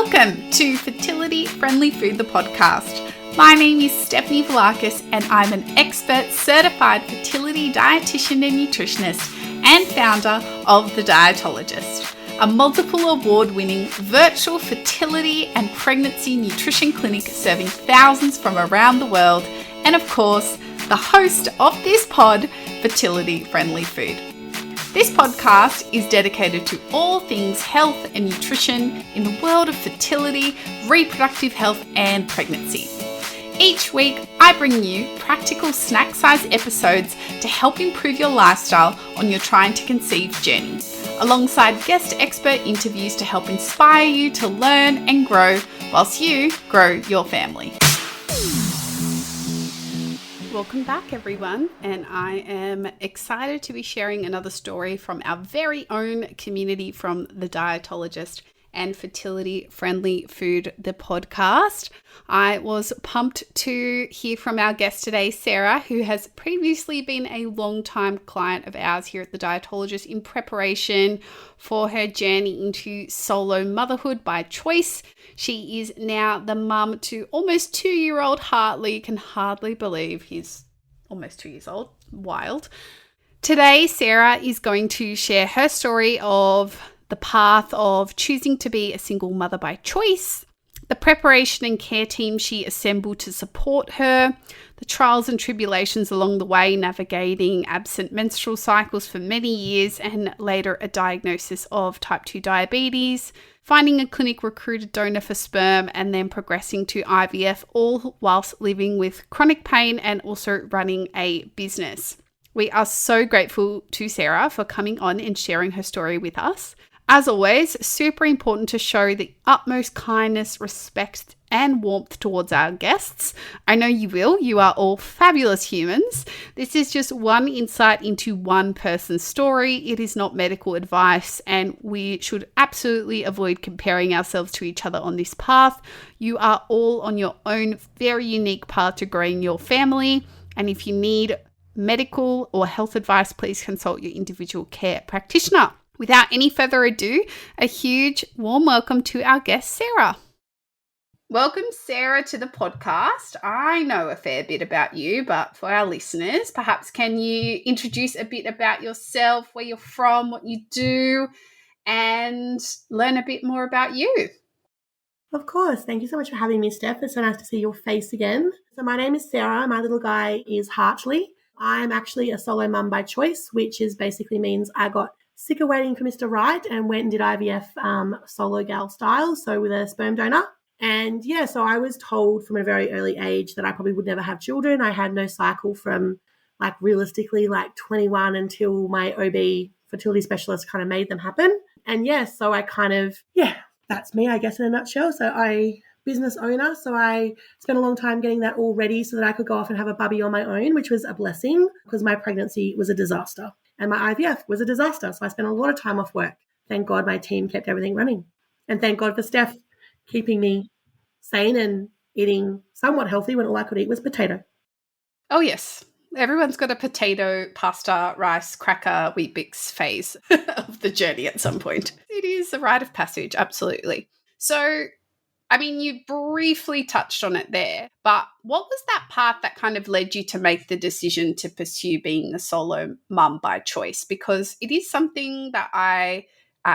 Welcome to Fertility Friendly Food, the podcast. My name is Stephanie Vlakis and I'm an expert certified fertility dietitian and nutritionist and founder of The Dietologist, a multiple award-winning virtual fertility and pregnancy nutrition clinic serving thousands from around the world, and of course, the host of this pod, Fertility Friendly Food. This podcast is dedicated to all things health and nutrition in the world of fertility, reproductive health, and pregnancy. Each week, I bring you practical snack-sized episodes to help improve your lifestyle on your trying to conceive journey, alongside guest expert interviews to help inspire you to learn and grow whilst you grow your family. Welcome back, everyone, and I am excited to be sharing another story from our very own community from The Dietologist and Fertility Friendly Food, the podcast. I was pumped to hear from our guest today, Sarah, who has previously been a long-time client of ours here at The Dietologist in preparation for her journey into solo motherhood by choice. She is now the mum to almost 2-year-old Hartley. Can hardly believe he's almost 2 years old. Wild. Today, Sarah is going to share her story of the path of choosing to be a single mother by choice, the preparation and care team she assembled to support her, the trials and tribulations along the way, navigating absent menstrual cycles for many years and later a diagnosis of type 2 diabetes, finding a clinic-recruited donor for sperm, and then progressing to IVF, all whilst living with chronic pain and also running a business. We are so grateful to Sarah for coming on and sharing her story with us. As always, super important to show the utmost kindness, respect, and warmth towards our guests. I know you will. You are all fabulous humans. This is just one insight into one person's story. It is not medical advice, and we should absolutely avoid comparing ourselves to each other on this path. You are all on your own very unique path to growing your family, and if you need medical or health advice, please consult your individual care practitioner. Without any further ado, a huge warm welcome to our guest, Sarah. Welcome, Sarah, to the podcast. I know a fair bit about you, but for our listeners, perhaps can you introduce a bit about yourself, where you're from, what you do, and learn a bit more about you? Of course. Thank you so much for having me, Steph. It's so nice to see your face again. So my name is Sarah. My little guy is Hartley. I'm actually a solo mum by choice, which is basically means I got sick of waiting for Mr. Right and went and did IVF solo gal style, so with a sperm donor. And yeah, so I was told from a very early age that I probably would never have children. I had no cycle from realistically 21 until my OB fertility specialist kind of made them happen. And yeah, so I that's me, I guess, in a nutshell. So business owner, so I spent a long time getting that all ready so that I could go off and have a bubby on my own, which was a blessing because my pregnancy was a disaster. And my IVF was a disaster. So I spent a lot of time off work. Thank God my team kept everything running. And thank God for Steph keeping me sane and eating somewhat healthy when all I could eat was potato. Oh, yes. Everyone's got a potato, pasta, rice, cracker, Weet Bix phase of the journey at some point. It is a rite of passage, absolutely. So, you briefly touched on it there, but what was that path that kind of led you to make the decision to pursue being a solo mum by choice? Because it is something that I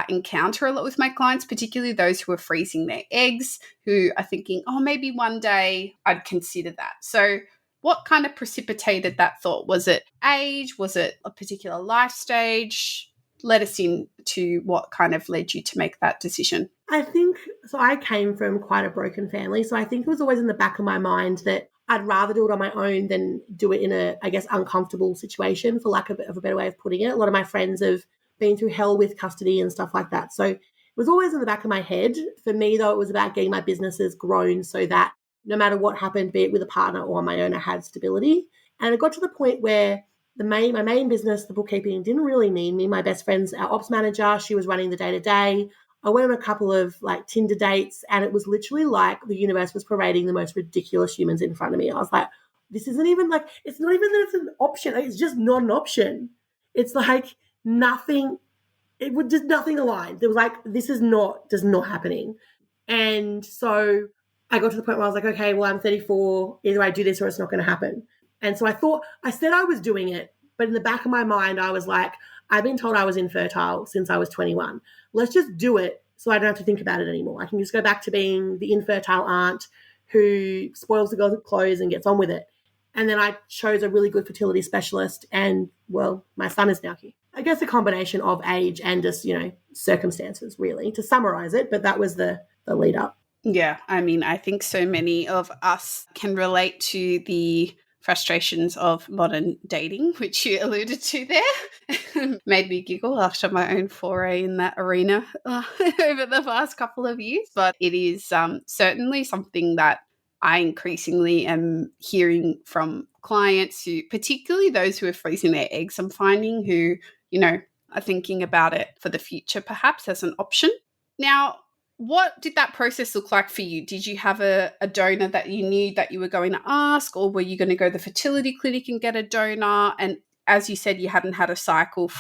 encounter a lot with my clients, particularly those who are freezing their eggs, who are thinking, oh, maybe one day I'd consider that. So what kind of precipitated that thought? Was it age? Was it a particular life stage? Let us into what kind of led you to make that decision. I think, so I came from quite a broken family, so I think it was always in the back of my mind that I'd rather do it on my own than do it in a, uncomfortable situation, for lack of a better way of putting it. A lot of my friends have been through hell with custody and stuff like that. So it was always in the back of my head. For me, though, it was about getting my businesses grown so that no matter what happened, be it with a partner or on my own, I had stability. And it got to the point where my main business, the bookkeeping, didn't really need me. My best friend's our ops manager. She was running the day-to-day. I went on a couple of Tinder dates, and it was literally like the universe was parading the most ridiculous humans in front of me. I was like, this isn't even it's not even that it's an option. It's just not an option. It's nothing. It would just nothing aligned. There was this is not happening. And so I got to the point where I was like, okay, well, I'm 34. Either I do this or it's not going to happen. And so I said I was doing it, but in the back of my mind, I was like, I've been told I was infertile since I was 21. Let's just do it so I don't have to think about it anymore. I can just go back to being the infertile aunt who spoils the girls' clothes and gets on with it. And then I chose a really good fertility specialist, and, well, my son is now here. I guess a combination of age and just, circumstances, really, to summarize it. But that was the lead up. Yeah, I mean, I think so many of us can relate to the frustrations of modern dating, which you alluded to there. Made me giggle after my own foray in that arena over the past couple of years. But it is certainly something that I increasingly am hearing from clients who, particularly those who are freezing their eggs, I'm finding who, are thinking about it for the future, perhaps as an option. Now, what did that process look like for you? Did you have a donor that you knew that you were going to ask, or were you going to go to the fertility clinic and get a donor? And as you said, you hadn't had a cycle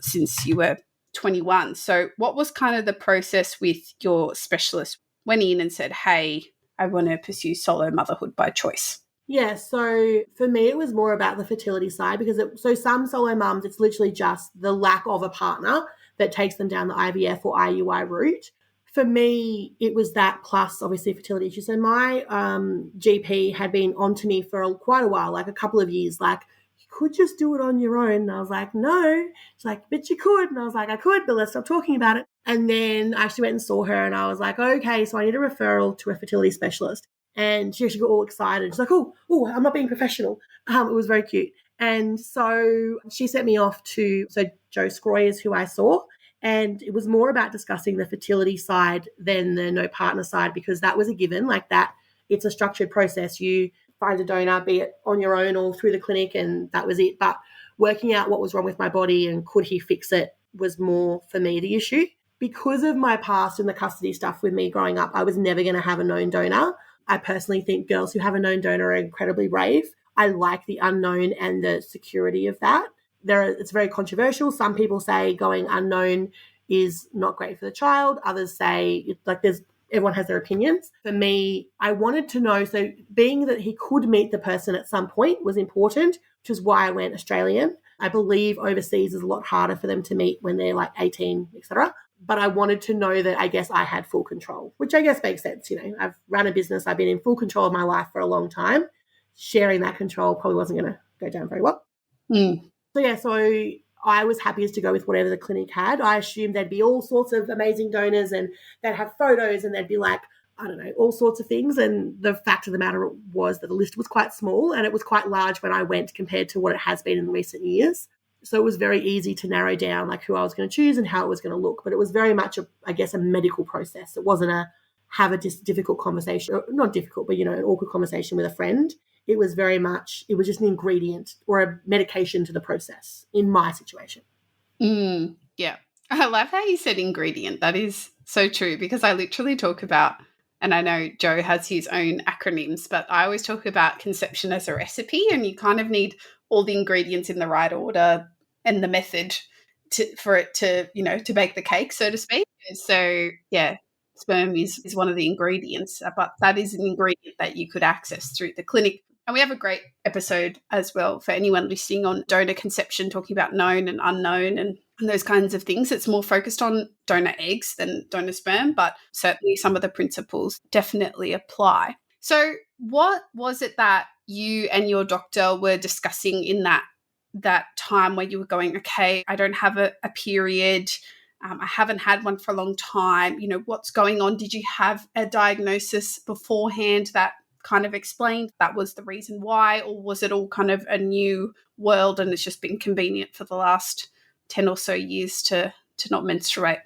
since you were 21. So what was kind of the process with your specialist? Went in and said, hey, I want to pursue solo motherhood by choice. Yeah, so for me, it was more about the fertility side because some solo mums, it's literally just the lack of a partner that takes them down the IVF or IUI route. For me, it was that plus obviously fertility issues. So my GP had been onto me for quite a while, like a couple of years, like, you could just do it on your own. And I was like, no. She's like, but you could. And I was like, I could, but let's stop talking about it. And then I actually went and saw her and I was like, okay, so I need a referral to a fertility specialist. And she actually got all excited. She's like, oh, I'm not being professional. It was very cute. And so she sent me off to Joe Scroy is who I saw. And it was more about discussing the fertility side than the no partner side, because that was a given. Like that, it's a structured process. You find a donor, be it on your own or through the clinic, and that was it. But working out what was wrong with my body and could he fix it was more for me the issue. Because of my past and the custody stuff with me growing up, I was never going to have a known donor. I personally think girls who have a known donor are incredibly brave. I like the unknown and the security of that. It's very controversial. Some people say going unknown is not great for the child. Others say everyone has their opinions. For me, I wanted to know, so being that he could meet the person at some point was important, which is why I went Australian. I believe overseas is a lot harder for them to meet when they're like 18, etc. But I wanted to know that I guess I had full control, which I guess makes sense. I've run a business. I've been in full control of my life for a long time. Sharing that control probably wasn't going to go down very well. So I was happiest to go with whatever the clinic had. I assumed there'd be all sorts of amazing donors and they'd have photos and they'd be like, I don't know, all sorts of things. And the fact of the matter was that the list was quite small and it was quite large when I went compared to what it has been in recent years. So it was very easy to narrow down like who I was going to choose and how it was going to look. But it was very much, a medical process. It wasn't have a difficult conversation, or not difficult, but, an awkward conversation with a friend. It was very much, it was just an ingredient or a medication to the process in my situation. Yeah. I love how you said ingredient. That is so true, because I literally talk about, and I know Joe has his own acronyms, but I always talk about conception as a recipe, and you kind of need all the ingredients in the right order and the method for it to bake the cake, so to speak. So, yeah, sperm is one of the ingredients, but that is an ingredient that you could access through the clinic. And we have a great episode as well for anyone listening on donor conception, talking about known and unknown and those kinds of things. It's more focused on donor eggs than donor sperm, but certainly some of the principles definitely apply. So what was it that you and your doctor were discussing in that time where you were going, okay, I don't have a period, I haven't had one for a long time, what's going on? Did you have a diagnosis beforehand that kind of explained that was the reason why, or was it all kind of a new world and it's just been convenient for the last 10 or so years to not menstruate?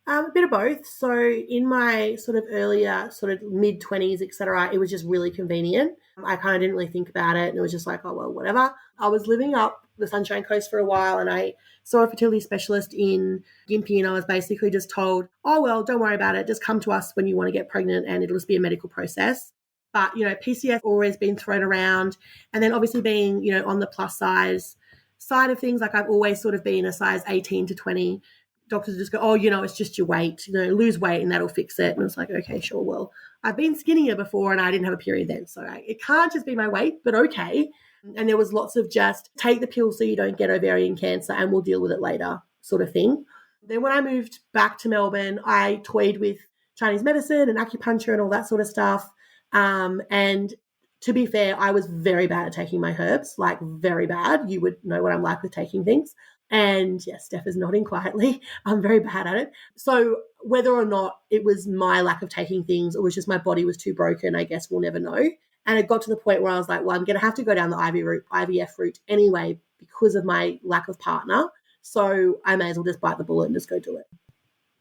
A bit of both. So in my sort of earlier sort of mid-20s, etc., it was just really convenient. I kind of didn't really think about it and it was just like, oh, well, whatever. I was living up the Sunshine Coast for a while and I saw a fertility specialist in Gympie and I was basically just told, oh, well, don't worry about it. Just come to us when you want to get pregnant and it'll just be a medical process. But, PCOS always been thrown around. And then obviously being, on the plus size side of things, like I've always sort of been a size 18 to 20. doctors just go, oh, it's just your weight, lose weight and that'll fix it. And it's like, okay, sure. Well, I've been skinnier before and I didn't have a period then. So it can't just be my weight, but okay. And there was lots of just take the pill so you don't get ovarian cancer and we'll deal with it later sort of thing. Then when I moved back to Melbourne, I toyed with Chinese medicine and acupuncture and all that sort of stuff. And to be fair, I was very bad at taking my herbs, like very bad. You would know what I'm like with taking things. And yes, Steph is nodding quietly. I'm very bad at it. So whether or not it was my lack of taking things or was just my body was too broken, I guess we'll never know. And it got to the point where I was like, well, I'm going to have to go down the IVF route anyway because of my lack of partner. So I may as well just bite the bullet and just go do it.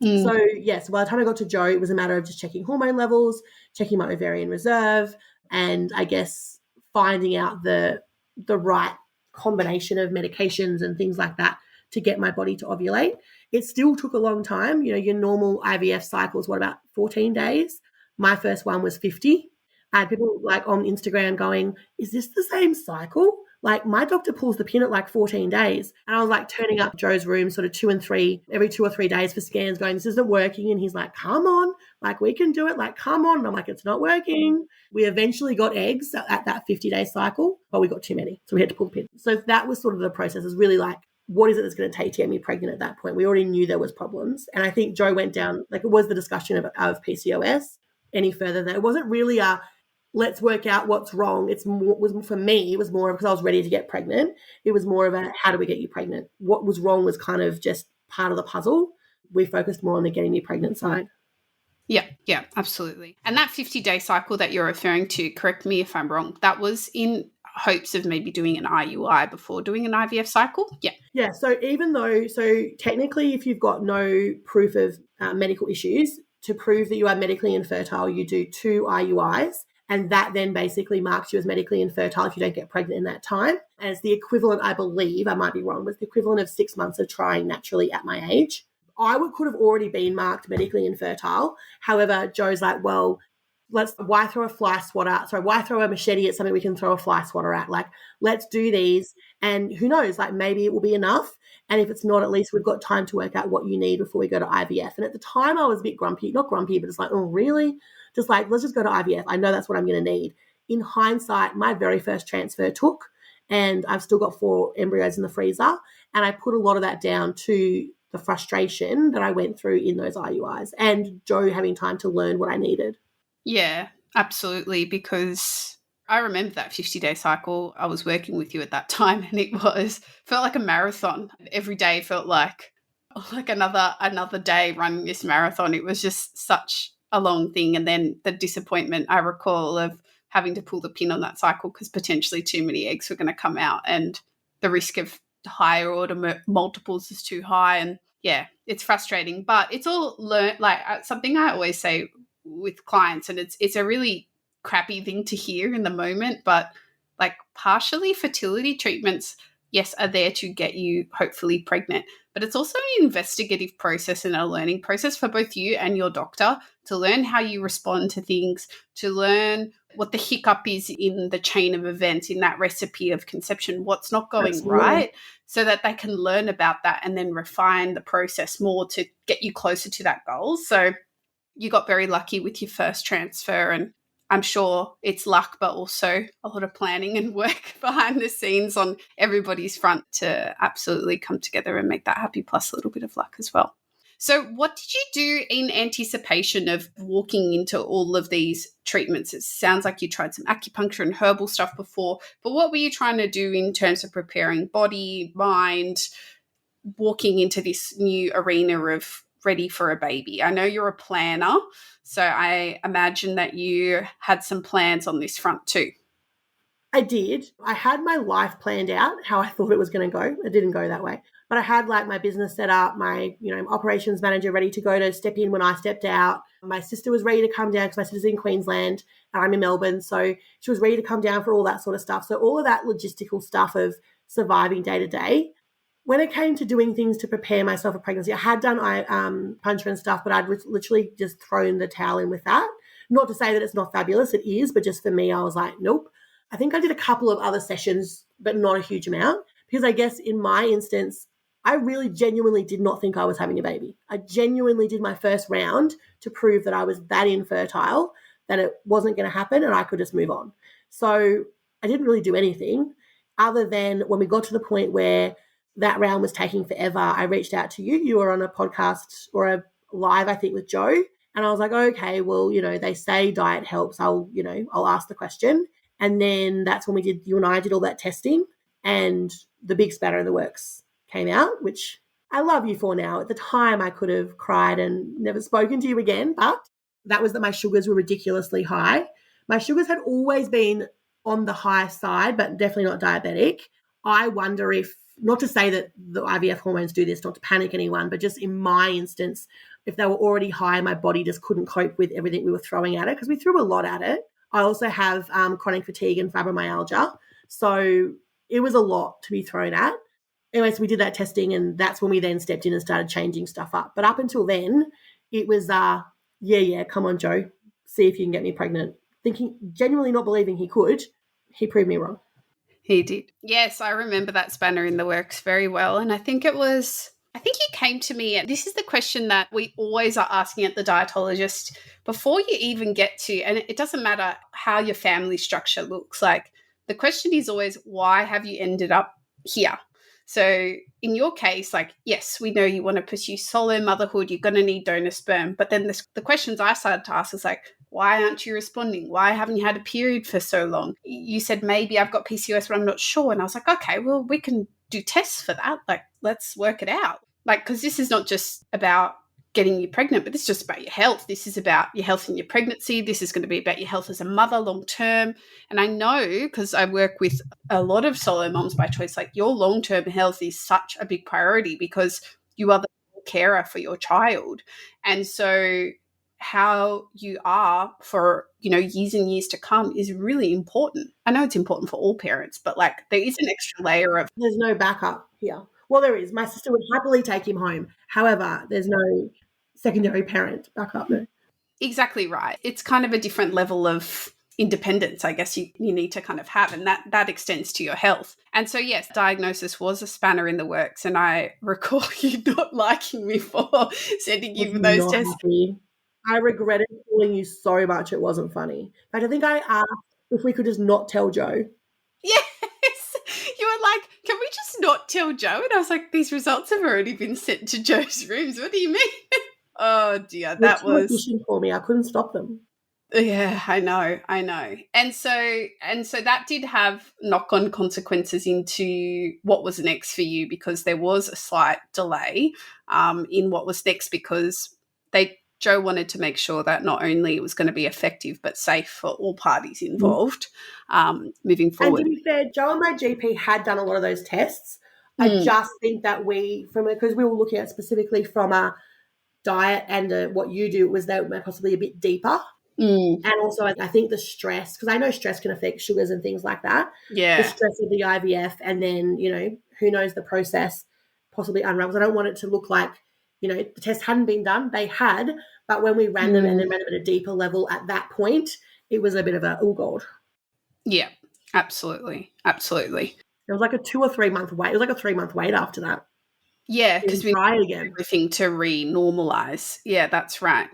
So, yes, by the time I got to Joe, it was a matter of just checking hormone levels, checking my ovarian reserve, and I guess finding out the right combination of medications and things like that to get my body to ovulate. It still took a long time. Your normal IVF cycle is about 14 days. My first one was 50. I had people like on Instagram going, is this the same cycle? Like my doctor pulls the pin at 14 days. And I was like turning up Joe's room sort of 2 and 3 every 2 or 3 days for scans going, this isn't working. And he's like, come on, we can do it. Come on. And I'm like, it's not working. We eventually got eggs at that 50-day cycle, but we got too many. So we had to pull the pin. So that was sort of the process, is really what is it that's going to take to get me pregnant at that point? We already knew there was problems. And I think Joe went down, it was the discussion of PCOS any further than it wasn't really let's work out what's wrong. For me, it was more because I was ready to get pregnant. It was more of a, how do we get you pregnant? What was wrong was kind of just part of the puzzle. We focused more on the getting you pregnant side. Yeah, absolutely. And that 50-day cycle that you're referring to, correct me if I'm wrong, that was in hopes of maybe doing an IUI before doing an IVF cycle? Yeah, so technically if you've got no proof of medical issues, to prove that you are medically infertile, you do 2 IUIs. And that then basically marks you as medically infertile if you don't get pregnant in that time. And it's the equivalent, I believe, I might be wrong, but it's the equivalent of 6 months of trying naturally at my age. I could have already been marked medically infertile. However, Joe's like, well, why throw a machete at something we can throw a fly swatter at? Let's do these. And who knows, maybe it will be enough. And if it's not, at least we've got time to work out what you need before we go to IVF. And at the time I was a bit grumpy, not grumpy, but it's like, oh, really? Just let's just go to IVF. I know that's what I'm going to need. In hindsight, my very first transfer took, and I've still got 4 embryos in the freezer. And I put a lot of that down to the frustration that I went through in those IUIs and Joe having time to learn what I needed. Yeah, absolutely. Because I remember that 50-day cycle. I was working with you at that time, and felt like a marathon. Every day felt like another day running this marathon. It was just such a long thing. And then the disappointment I recall of having to pull the pin on that cycle because potentially too many eggs were going to come out, and the risk of higher order multiples is too high. And yeah, it's frustrating, but it's all learned. Something I always say with clients, and it's a really crappy thing to hear in the moment, but partially fertility treatments, yes, are there to get you hopefully pregnant, but it's also an investigative process and a learning process for both you and your doctor to learn how you respond to things, to learn what the hiccup is in the chain of events, in that recipe of conception, what's not going Absolutely. right, so that they can learn about that and then refine the process more to get you closer to that goal. So you got very lucky with your first transfer, and I'm sure it's luck, but also a lot of planning and work behind the scenes on everybody's front to absolutely come together and make that happy, plus a little bit of luck as well. So what did you do in anticipation of walking into all of these treatments? It sounds like you tried some acupuncture and herbal stuff before, but what were you trying to do in terms of preparing body, mind, walking into this new arena of ready for a baby? I know you're a planner, so I imagine that you had some plans on this front too. I did. I had my life planned out, how I thought it was going to go. It didn't go that way. But I had my business set up, my operations manager ready to go to step in when I stepped out. My sister was ready to come down because my sister's in Queensland and I'm in Melbourne. So she was ready to come down for all that sort of stuff. So all of that logistical stuff of surviving day to day. When it came to doing things to prepare myself for pregnancy, I had done puncture and stuff, but I'd literally just thrown the towel in with that. Not to say that it's not fabulous, it is, but just for me, I was like, nope. I think I did a couple of other sessions, but not a huge amount, because I guess in my instance, I really genuinely did not think I was having a baby. I genuinely did my first round to prove that I was that infertile, that it wasn't going to happen and I could just move on. So I didn't really do anything other than when we got to the point where that round was taking forever, I reached out to you. You were on a podcast or a live, I think, with Joe. And I was like, okay, well, they say diet helps. I'll ask the question. And then that's when you and I did all that testing, and the big spanner in the works came out, which I love you for now. At the time, I could have cried and never spoken to you again, but that was that my sugars were ridiculously high. My sugars had always been on the high side, but definitely not diabetic. I wonder if, not to say that the IVF hormones do this, not to panic anyone, but just in my instance, if they were already high, my body just couldn't cope with everything we were throwing at it, because we threw a lot at it. I also have chronic fatigue and fibromyalgia. So it was a lot to be thrown at. Anyway, so we did that testing, and that's when we then stepped in and started changing stuff up. But up until then, it was, come on, Joe, see if you can get me pregnant. Thinking, genuinely not believing he could. He proved me wrong. He did. Yes, I remember that spanner in the works very well. And I think you came to me, and this is the question that we always are asking at the dietologist before you even get to, and it doesn't matter how your family structure looks like. The question is always, why have you ended up here? So in your case, yes, we know you want to pursue solo motherhood, you're going to need donor sperm. But then the questions I started to ask is why aren't you responding? Why haven't you had a period for so long? You said, maybe I've got PCOS, but I'm not sure. And I was like, okay, well, we can do tests for that. Let's work it out. Because this is not just about getting you pregnant, but this is just about your health. This is about your health in your pregnancy. This is going to be about your health as a mother long term. And I know, because I work with a lot of solo moms by choice, your long-term health is such a big priority because you are the carer for your child. And so how you are for, years and years to come is really important. I know it's important for all parents, but there is an extra layer of... There's no backup here. Well, there is. My sister would happily take him home. However, there's no secondary parent backup. No. Exactly right. It's kind of a different level of independence, I guess you need to kind of have, and that extends to your health. And so, yes, diagnosis was a spanner in the works, and I recall you not liking me for sending you for those tests. Happy. I regretted calling you so much it wasn't funny. But I think I asked if we could just not tell Joe. Yes. You were like, can we just not tell Joe? And I was like, these results have already been sent to Joe's rooms. What do you mean? Oh, dear. That was efficient for me. I couldn't stop them. Yeah, I know. And so that did have knock-on consequences into what was next for you, because there was a slight delay in what was next, because Joe wanted to make sure that not only it was going to be effective but safe for all parties involved moving forward. And to be fair, Joe and my GP had done a lot of those tests. I just think that because we were looking at specifically from a diet and what you do, was that possibly a bit deeper. And also I think the stress, because I know stress can affect sugars and things like that. Yeah. The stress of the IVF, and then, who knows, the process possibly unravels. I don't want it to look like, the test hadn't been done. They had, but when we ran them and then ran them at a deeper level at that point, it was a bit of a, oh, God. Yeah, absolutely. Absolutely. It was like a 2 or 3 month wait. It was like a 3 month wait after that. Yeah, because we tried again. Everything to re-normalize. Yeah, that's right.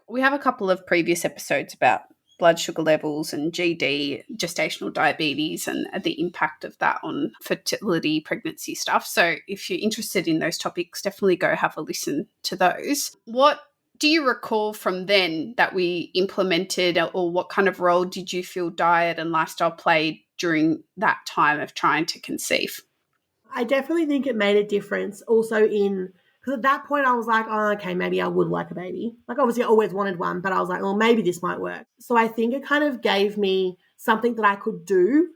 We have a couple of previous episodes about blood sugar levels and GD, gestational diabetes, and the impact of that on fertility, pregnancy stuff. So if you're interested in those topics, definitely go have a listen to those. What do you recall from then that we implemented, or what kind of role did you feel diet and lifestyle played during that time of trying to conceive? I definitely think it made a difference also because at that point I was like, oh, okay, maybe I would like a baby. Obviously I always wanted one, but I was like, well, maybe this might work. So I think it kind of gave me something that I could do,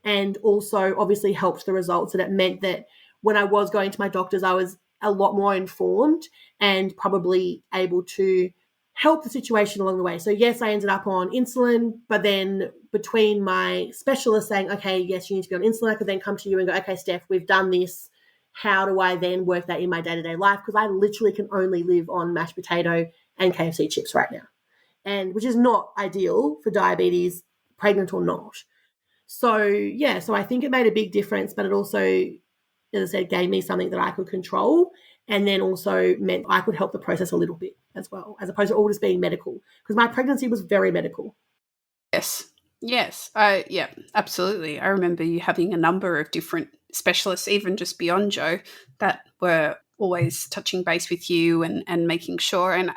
and also obviously helped the results. And it meant that when I was going to my doctors, I was a lot more informed and probably able to help the situation along the way. So yes, I ended up on insulin, but then between my specialist saying, okay, yes, you need to be on insulin, I could then come to you and go, okay, Steph, we've done this. How do I then work that in my day-to-day life? Because I literally can only live on mashed potato and KFC chips right now, and which is not ideal for diabetes, pregnant or not. So, yeah, so I think it made a big difference, but it also as I said, gave me something that I could control, and then also meant I could help the process a little bit as well, as opposed to all just being medical, because my pregnancy was very medical. Yes. Yes. Yeah, absolutely. I remember you having a number of different specialists, even just beyond Joe, that were always touching base with you and making sure. And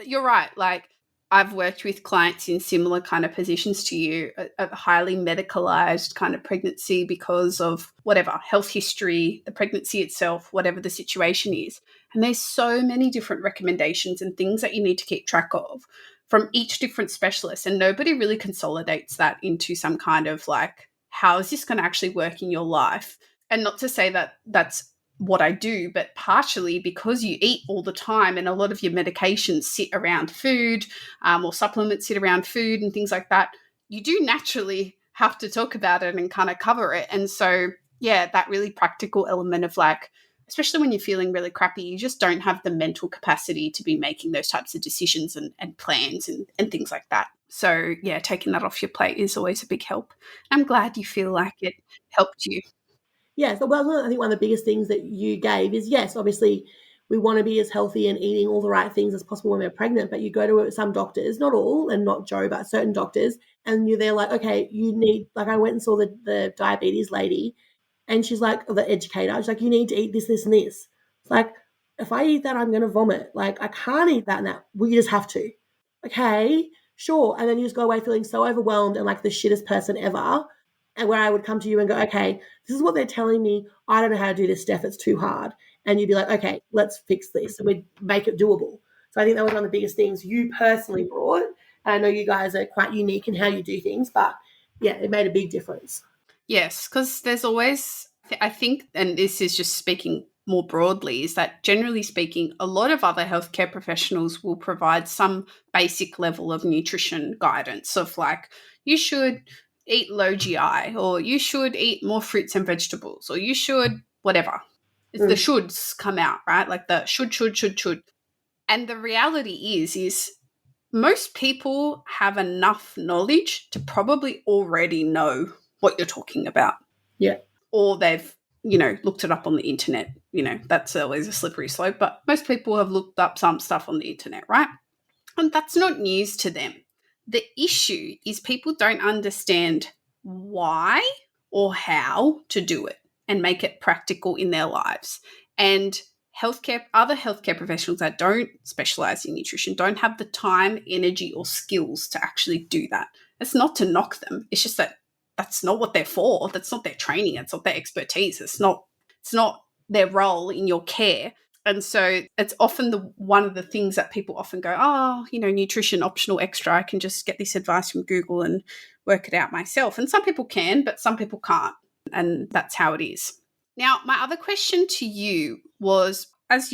you're right. Like, I've worked with clients in similar kind of positions to you, a highly medicalized kind of pregnancy because of whatever health history, the pregnancy itself, whatever the situation is. And there's so many different recommendations and things that you need to keep track of from each different specialist, and nobody really consolidates that into some kind of like, how is this going to actually work in your life? And not to say that that's what I do, but partially because you eat all the time and a lot of your medications sit around food, or supplements sit around food and things like that, you do naturally have to talk about it and kind of cover it. And so, yeah, that really practical element of like, especially when you're feeling really crappy, you just don't have the mental capacity to be making those types of decisions and plans and things like that. So, yeah, taking that off your plate is always a big help. I'm glad you feel like it helped you. Yeah, so well, I think one of the biggest things that you gave is, yes, obviously we want to be as healthy and eating all the right things as possible when we're pregnant, but you go to some doctors, not all, and not Joe, but certain doctors, and they're like, okay, you need, like I went and saw the diabetes lady, and she's like, the educator, she's like, you need to eat this, this, and this. It's like, if I eat that, I'm going to vomit. Like, I can't eat that and that. Well, you just have to. Okay, sure. And then you just go away feeling so overwhelmed and like the shittest person ever. And where I would come to you and go, okay, this is what they're telling me. I don't know how to do this, Steph. It's too hard. And you'd be like, okay, let's fix this. And we'd make it doable. So I think that was one of the biggest things you personally brought. And I know you guys are quite unique in how you do things, but yeah, it made a big difference. Yes, because there's always, I think, and this is just speaking more broadly, is that generally speaking, a lot of other healthcare professionals will provide some basic level of nutrition guidance of like, you should eat low GI, or you should eat more fruits and vegetables, or you should whatever. It's the shoulds come out, right? Like the should. And the reality is most people have enough knowledge to probably already know what you're talking about. Yeah. Or they've, looked it up on the internet. That's always a slippery slope, but most people have looked up some stuff on the internet, right? And that's not news to them. The issue is people don't understand why or how to do it and make it practical in their lives. And other healthcare professionals that don't specialize in nutrition don't have the time, energy, or skills to actually do that. It's not to knock them. It's just that that's not what they're for. That's not their training. It's not their expertise. It's not their role in your care. And so it's often one of the things that people often go, oh, nutrition optional extra. I can just get this advice from Google and work it out myself. And some people can, but some people can't. And that's how it is. Now, my other question to you was, as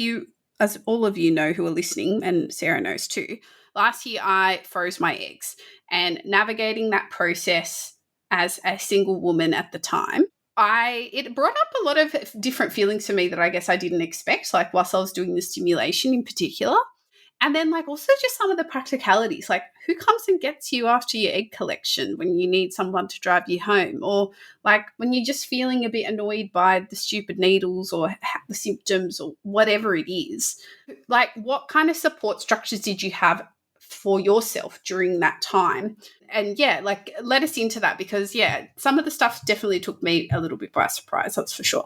all of you know who are listening, and Sarah knows too, last year I froze my eggs, and navigating that process as a single woman at the time, it brought up a lot of different feelings for me that I guess I didn't expect, like whilst I was doing the stimulation in particular. And then like also just some of the practicalities, like who comes and gets you after your egg collection when you need someone to drive you home, or like when you're just feeling a bit annoyed by the stupid needles or the symptoms or whatever it is. Like what kind of support structures did you have for yourself during that time? And yeah, like let us into that, because yeah, some of the stuff definitely took me a little bit by surprise, that's for sure.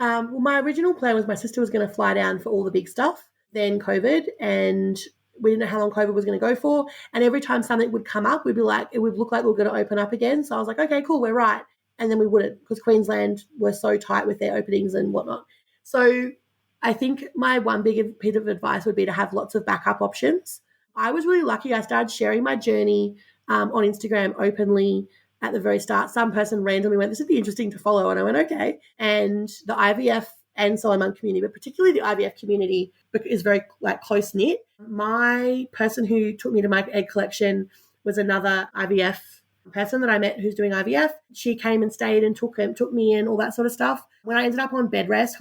Well, my original plan was my sister was going to fly down for all the big stuff, then COVID, and we didn't know how long COVID was going to go for. And every time something would come up, it would look like we were going to open up again. So I was like, okay, cool, we're right. And then we wouldn't, because Queensland were so tight with their openings and whatnot. So I think my one big bit of advice would be to have lots of backup options. I was really lucky. I started sharing my journey on Instagram openly at the very start. Some person randomly went, this would be interesting to follow. And I went, okay. And the IVF and Solomon community, but particularly the IVF community, is very like close knit. My person who took me to my egg collection was another IVF person that I met who's doing IVF. She came and stayed and took me in, all that sort of stuff. When I ended up on bed rest, I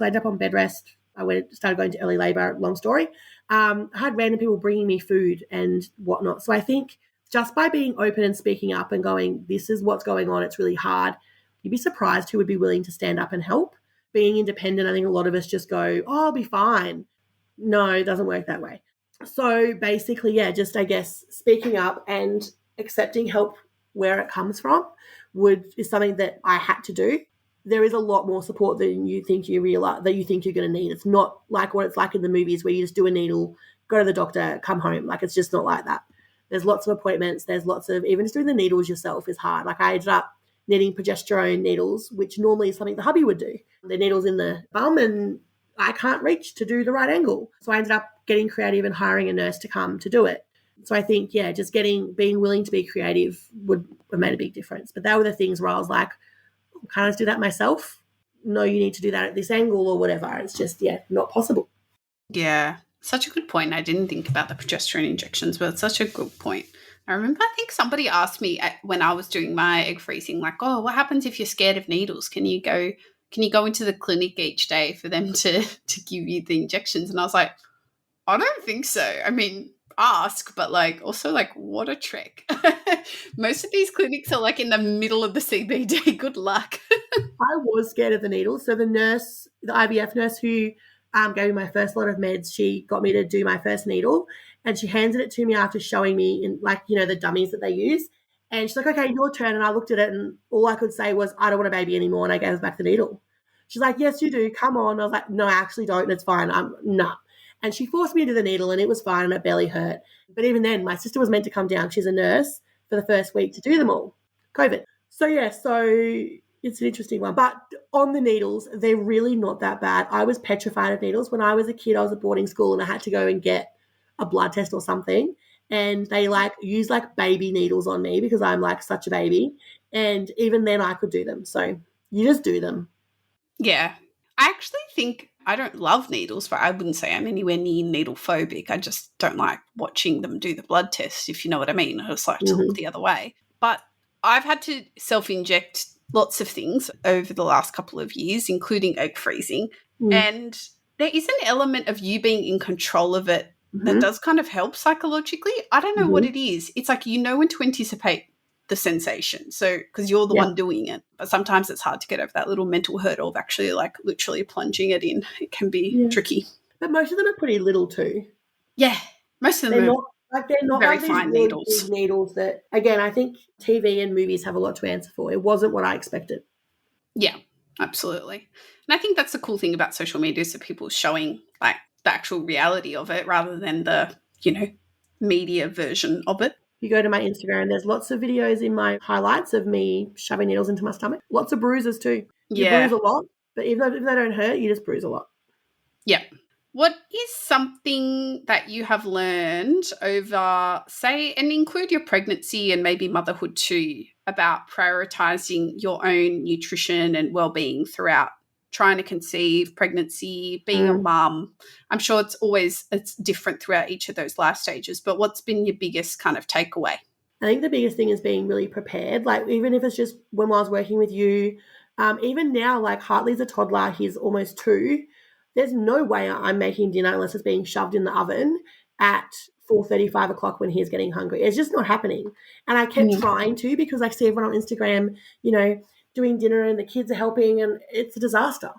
started going to early labor, long story. I had random people bringing me food and whatnot. So I think just by being open and speaking up and going, this is what's going on, it's really hard, you'd be surprised who would be willing to stand up and help. being independent, I think a lot of us just go, oh, I'll be fine. No, it doesn't work that way. So basically, yeah, just I guess speaking up and accepting help where it comes from is something that I had to do. There is a lot more support than you think you realize that you think you're going to need. It's not like what it's like in the movies where you just do a needle, go to the doctor, come home. Like, it's just not like that. There's lots of appointments. There's lots of, even just doing the needles yourself is hard. Like, I ended up needing progesterone needles, which normally is something the hubby would do. The needles in the bum, and I can't reach to do the right angle. So I ended up getting creative and hiring a nurse to come to do it. So I think, yeah, just being willing to be creative would have made a big difference. But that were the things where I was like, can't I just do that myself? No, you need to do that at this angle or whatever. It's just, yeah, not possible. Yeah, such a good point. I didn't think about the progesterone injections, but it's such a good point. I remember, I think somebody asked me when I was doing my egg freezing, like, oh, what happens if you're scared of needles? Can you go into the clinic each day for them to give you the injections? And I was like, I don't think so. I mean, ask, but like, also like, what a trick. Most of these clinics are like in the middle of the CBD. Good luck. I was scared of the needles. So the IVF nurse who gave me my first lot of meds, she got me to do my first needle, and she handed it to me after showing me in, like, you know, the dummies that they use. And she's like, okay, your turn. And I looked at it, and all I could say was, I don't want a baby anymore. And I gave her back the needle. She's like, yes, you do. Come on. I was like, no, I actually don't. And it's fine. Nah. And she forced me to do the needle, and it was fine, and it barely hurt. But even then, my sister was meant to come down. She's a nurse for the first week to do them all. COVID. So, yeah, it's an interesting one. But on the needles, they're really not that bad. I was petrified of needles. When I was a kid, I was at boarding school, and I had to go and get a blood test or something. And they use baby needles on me because I'm such a baby. And even then I could do them. So you just do them. Yeah. I actually think I don't love needles, but I wouldn't say I'm anywhere near needle phobic. I just don't like watching them do the blood test, if you know what I mean. I just like to look the other way. But I've had to self-inject lots of things over the last couple of years, including egg freezing. And there is an element of you being in control of it that does kind of help psychologically. I don't know what it is. It's like, you know, when to anticipate the sensation. So, because you're the one doing it. But sometimes it's hard to get over that little mental hurdle of actually literally plunging it in. It can be tricky. But most of them are pretty little too. Yeah. Most of them they're not very like these fine really needles. big needles that, again, I think TV and movies have a lot to answer for. It wasn't what I expected. Yeah, absolutely. And I think that's the cool thing about social media, is that people showing the actual reality of it rather than the, media version of it. You go to my Instagram, there's lots of videos in my highlights of me shoving needles into my stomach. Lots of bruises too. You bruise a lot, but even though if they don't hurt, you just bruise a lot. Yeah. What is something that you have learned over, say, and include your pregnancy and maybe motherhood too, about prioritizing your own nutrition and well-being throughout trying to conceive, pregnancy, being a mum? I'm sure it's different throughout each of those life stages, but what's been your biggest kind of takeaway? I think the biggest thing is being really prepared. Even if it's just when I was working with you, even now, Hartley's a toddler, he's almost 2. There's no way I'm making dinner unless it's being shoved in the oven at 4:30, 5 o'clock when he's getting hungry. It's just not happening. And I kept trying to, because I see everyone on Instagram, doing dinner and the kids are helping, and it's a disaster.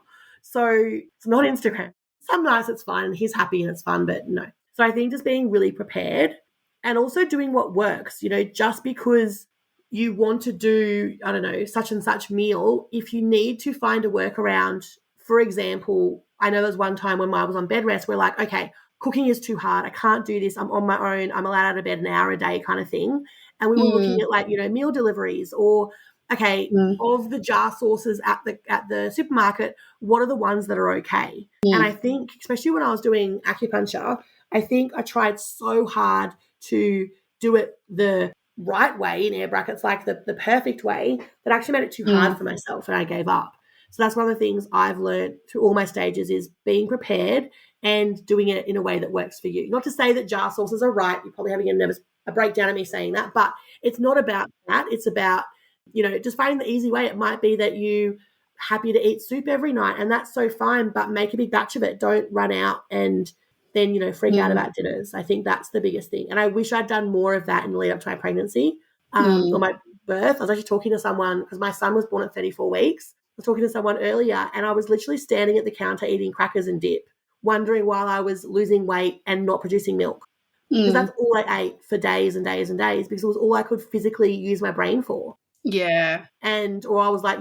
So it's not Instagram. Some nights it's fine and he's happy and it's fun, but no. So I think just being really prepared and also doing what works, just because you want to do, I don't know, such and such meal, if you need to find a workaround. For example, I know there's one time when I was on bed rest, we're like, okay, cooking is too hard. I can't do this. I'm on my own. I'm allowed out of bed an hour a day kind of thing. And we were looking at meal deliveries, or, okay, of the jar sauces at the supermarket, what are the ones that are okay? And I think, especially when I was doing acupuncture, I think I tried so hard to do it the right way, in air brackets, the perfect way, that actually made it too hard for myself, and I gave up. So that's one of the things I've learned through all my stages, is being prepared and doing it in a way that works for you. Not to say that jar sauces are right. You're probably having a breakdown of me saying that, but it's not about that. It's about, just finding the easy way. It might be that you happy to eat soup every night, and that's so fine, but make a big batch of it. Don't run out and then, freak out about dinners. I think that's the biggest thing. And I wish I'd done more of that in the lead up to my pregnancy or my birth. I was actually talking to someone, because my son was born at 34 weeks. was talking to someone earlier, and I was literally standing at the counter eating crackers and dip, wondering why I was losing weight and not producing milk. Because that's all I ate for days and days and days, because it was all I could physically use my brain for. Yeah. Or I was like,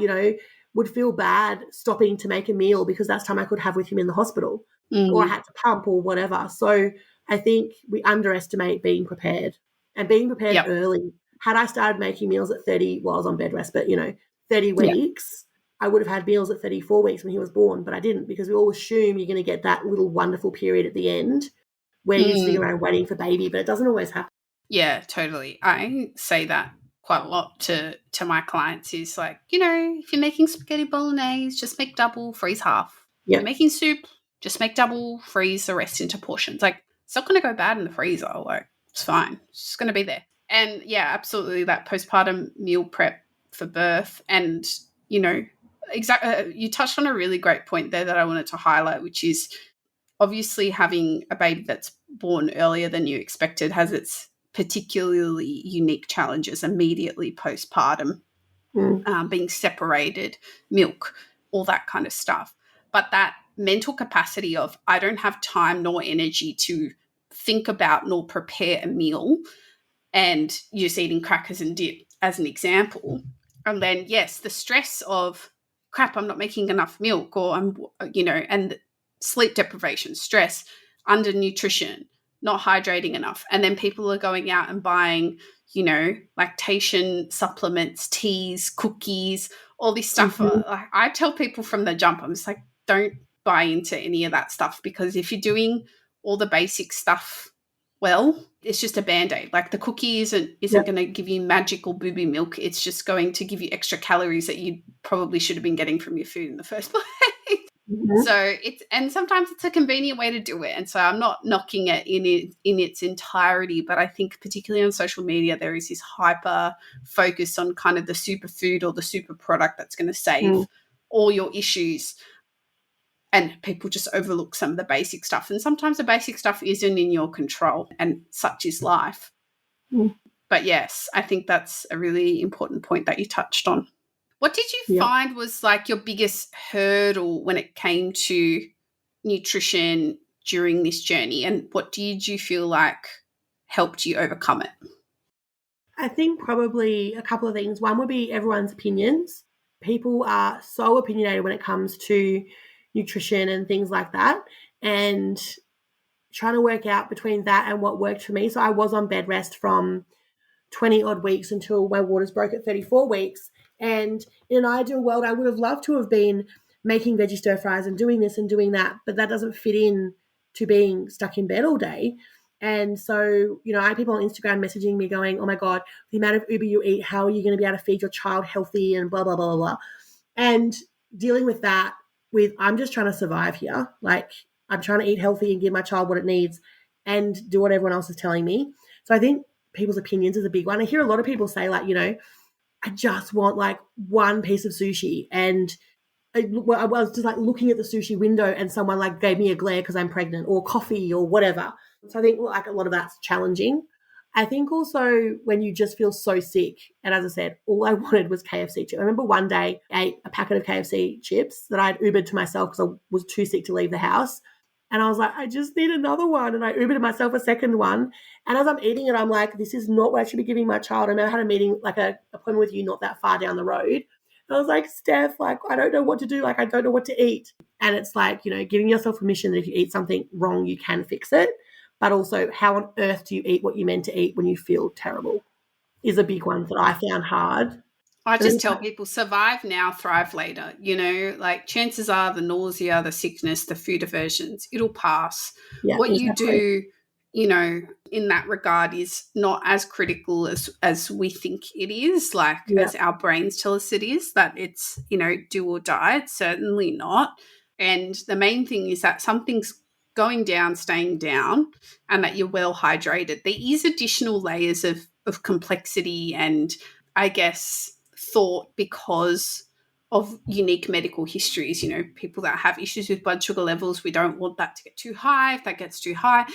would feel bad stopping to make a meal because that's time I could have with him in the hospital, or I had to pump or whatever. So I think we underestimate being prepared, and being prepared early. Had I started making meals at 30, well, I was on bed rest, but 30 weeks, I would have had meals at 34 weeks when he was born, but I didn't, because we all assume you're going to get that little wonderful period at the end where you're sitting around waiting for baby, but it doesn't always happen. Yeah, totally. I say that quite a lot to my clients is like, if you're making spaghetti bolognese, just make double, freeze half. If you're making soup, just make double, freeze the rest into portions. Like, it's not going to go bad in the freezer. Like, it's fine. It's just going to be there. And yeah, absolutely, that postpartum meal prep for birth. And, exactly, you touched on a really great point there that I wanted to highlight, which is obviously having a baby that's born earlier than you expected has its particularly unique challenges immediately postpartum, being separated, milk, all that kind of stuff. But that mental capacity of I don't have time nor energy to think about nor prepare a meal, and you're just eating crackers and dip as an example. And then, yes, the stress of crap, I'm not making enough milk, or and sleep deprivation, stress, undernutrition, not hydrating enough. And then people are going out and buying, lactation supplements, teas, cookies, all this stuff. I tell people from the jump, I'm just like, don't buy into any of that stuff, because if you're doing all the basic stuff well, it's just a Band-Aid. Like, the cookie isn't going to give you magical booby milk. It's just going to give you extra calories that you probably should have been getting from your food in the first place. So and sometimes it's a convenient way to do it. And so I'm not knocking it in its entirety, but I think particularly on social media, there is this hyper focus on kind of the superfood or the super product that's going to save all your issues. And people just overlook some of the basic stuff. And sometimes the basic stuff isn't in your control, and such is life. But yes, I think that's a really important point that you touched on. What did you find was like your biggest hurdle when it came to nutrition during this journey? And what did you feel like helped you overcome it? I think probably a couple of things. One would be everyone's opinions. People are so opinionated when it comes to nutrition and things like that, and trying to work out between that and what worked for me. So I was on bed rest from 20 odd weeks until my waters broke at 34 weeks. And in an ideal world, I would have loved to have been making veggie stir fries and doing this and doing that, but that doesn't fit in to being stuck in bed all day. And so, I had people on Instagram messaging me going, oh my God, the amount of Uber you eat, how are you going to be able to feed your child healthy and blah, blah, blah, blah, blah. And dealing with that I'm just trying to survive here. Like, I'm trying to eat healthy and give my child what it needs and do what everyone else is telling me. So I think people's opinions is a big one. I hear a lot of people say like, I just want like one piece of sushi. And I was just like looking at the sushi window and someone like gave me a glare because I'm pregnant, or coffee or whatever. So I think like a lot of that's challenging. I think also when you just feel so sick, and as I said, all I wanted was KFC chips. I remember one day I ate a packet of KFC chips that I'd Ubered to myself because I was too sick to leave the house. And I was like, I just need another one. And I Ubered myself a second one. And as I'm eating it, I'm like, this is not what I should be giving my child. I remember I had a meeting, like an appointment with you not that far down the road. And I was like, Steph, like, I don't know what to do. Like, I don't know what to eat. And it's like, giving yourself permission that if you eat something wrong, you can fix it. But also, how on earth do you eat what you meant to eat when you feel terrible is a big one that I found hard. I just tell people survive now, thrive later. Like chances are the nausea, the sickness, the food aversions, it'll pass. What you do, in that regard is not as critical as we think it is, like as our brains tell us it is, that it's, do or die. It's certainly not. And the main thing is that something's going down, staying down, and that you're well hydrated. There is additional layers of complexity and, I guess, thought because of unique medical histories. People that have issues with blood sugar levels, we don't want that to get too high. If that gets too high,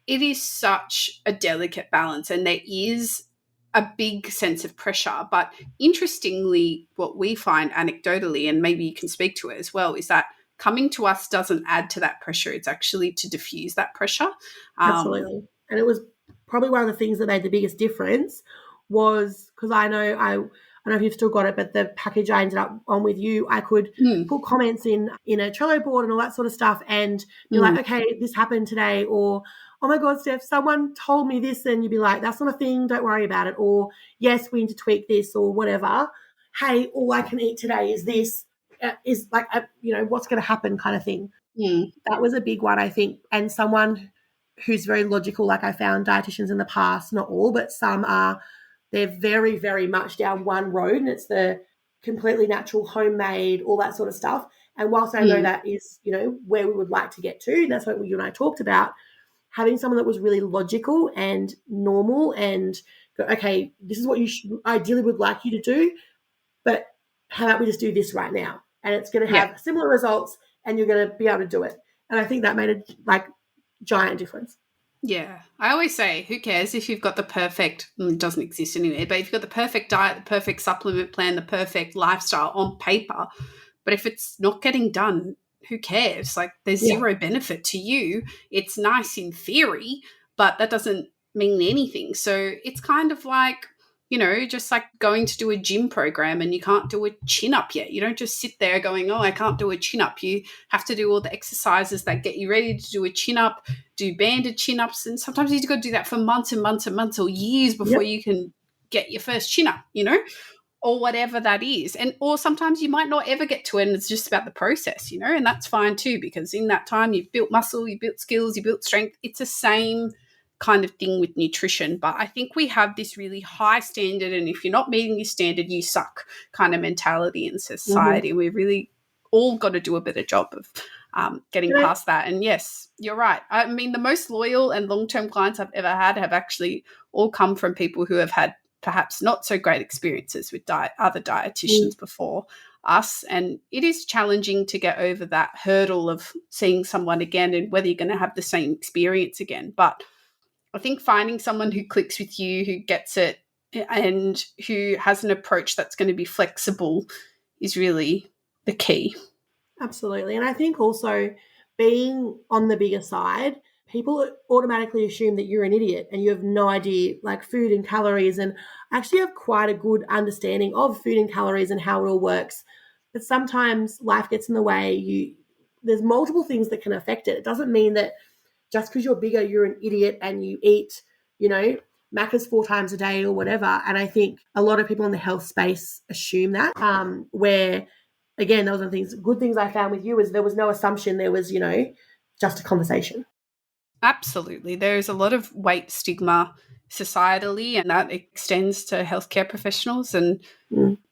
it is such a delicate balance, and there is a big sense of pressure. But interestingly, what we find anecdotally, and maybe you can speak to it as well, is that coming to us doesn't add to that pressure. It's actually to diffuse that pressure. Absolutely. And it was probably one of the things that made the biggest difference was because I don't know if you've still got it, but the package I ended up on with you, I could put comments in a Trello board and all that sort of stuff and be like, okay, this happened today, or oh my God, Steph, someone told me this, and you'd be like, that's not a thing, don't worry about it, or yes, we need to tweak this or whatever. Hey, all I can eat today is this, is like, what's going to happen kind of thing. That was a big one, I think. And someone who's very logical, like I found dietitians in the past, not all, but some are, they're very, very much down one road, and it's the completely natural, homemade, all that sort of stuff. And whilst I know that is, where we would like to get to, and that's what you and I talked about, having someone that was really logical and normal and go, okay, this is what you ideally would like you to do, but how about we just do this right now? And it's going to have similar results and you're going to be able to do it. And I think that made a giant difference. Yeah. I always say, who cares if you've got the perfect, it doesn't exist anywhere, but if you've got the perfect diet, the perfect supplement plan, the perfect lifestyle on paper, but if it's not getting done, who cares? Like, there's zero benefit to you. It's nice in theory, but that doesn't mean anything. So it's kind of like, just like going to do a gym program and you can't do a chin up yet. You don't just sit there going, oh, I can't do a chin up. You have to do all the exercises that get you ready to do a chin up, do banded chin ups. And sometimes you've got to do that for months and months and months or years before you can get your first chin up, or whatever that is. Or sometimes you might not ever get to it and it's just about the process, and that's fine too, because in that time you've built muscle, you built skills, you built strength. It's the same kind of thing with nutrition. But I think we have this really high standard, and if you're not meeting your standard, you suck kind of mentality in society. And we really all got to do a better job of getting past that. And yes, you're right. I mean, the most loyal and long-term clients I've ever had have actually all come from people who have had perhaps not so great experiences with other dietitians before us. And it is challenging to get over that hurdle of seeing someone again and whether you're going to have the same experience again. But I think finding someone who clicks with you, who gets it, and who has an approach that's going to be flexible is really the key. Absolutely. And I think also being on the bigger side, people automatically assume that you're an idiot and you have no idea, like food and calories. And I actually have quite a good understanding of food and calories and how it all works. But sometimes life gets in the way. There's multiple things that can affect it. It doesn't mean that just because you're bigger, you're an idiot and you eat, Macca's 4 times a day or whatever. And I think a lot of people in the health space assume that, where, again, those are good things I found with you is there was no assumption. There was, just a conversation. Absolutely. There's a lot of weight stigma societally, and that extends to healthcare professionals. And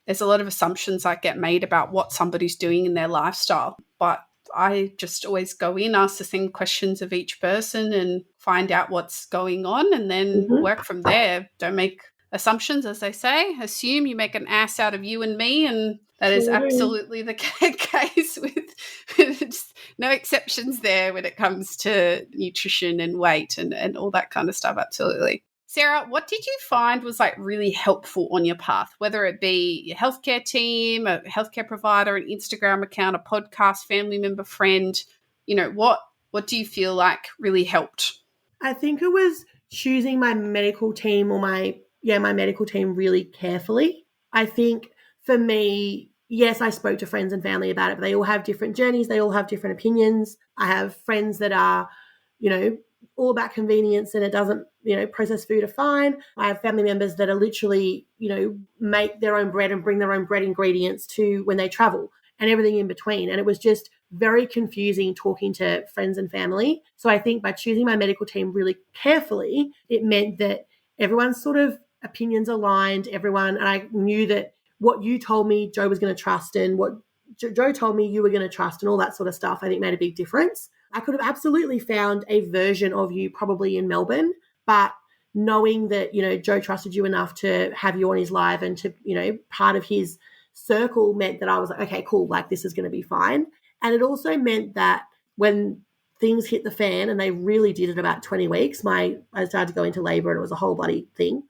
there's a lot of assumptions that get made about what somebody's doing in their lifestyle. But I just always go in, ask the same questions of each person and find out what's going on and then work from there. Don't make assumptions, as they say. Assume, you make an ass out of you and me, and that is absolutely the case with no exceptions there when it comes to nutrition and weight and all that kind of stuff. Absolutely. Sarah, what did you find was really helpful on your path, whether it be your healthcare team, a healthcare provider, an Instagram account, a podcast, family member, friend? What do you feel like really helped? I think it was choosing my medical team or my medical team really carefully. I think for me, yes, I spoke to friends and family about it, but they all have different journeys. They all have different opinions. I have friends that are, all about convenience and it doesn't, processed food are fine. I have family members that are literally, make their own bread and bring their own bread ingredients to when they travel and everything in between. And it was just very confusing talking to friends and family. So I think by choosing my medical team really carefully, it meant that everyone's sort of opinions aligned, and I knew that what you told me, Joe was going to trust, and what Joe told me you were going to trust, and all that sort of stuff, I think made a big difference. I could have absolutely found a version of you probably in Melbourne, but knowing that, Joe trusted you enough to have you on his live and to, part of his circle meant that I was like, okay, cool, this is going to be fine. And it also meant that when things hit the fan, and they really did in about 20 weeks, I started to go into labor and it was a whole bloody thing.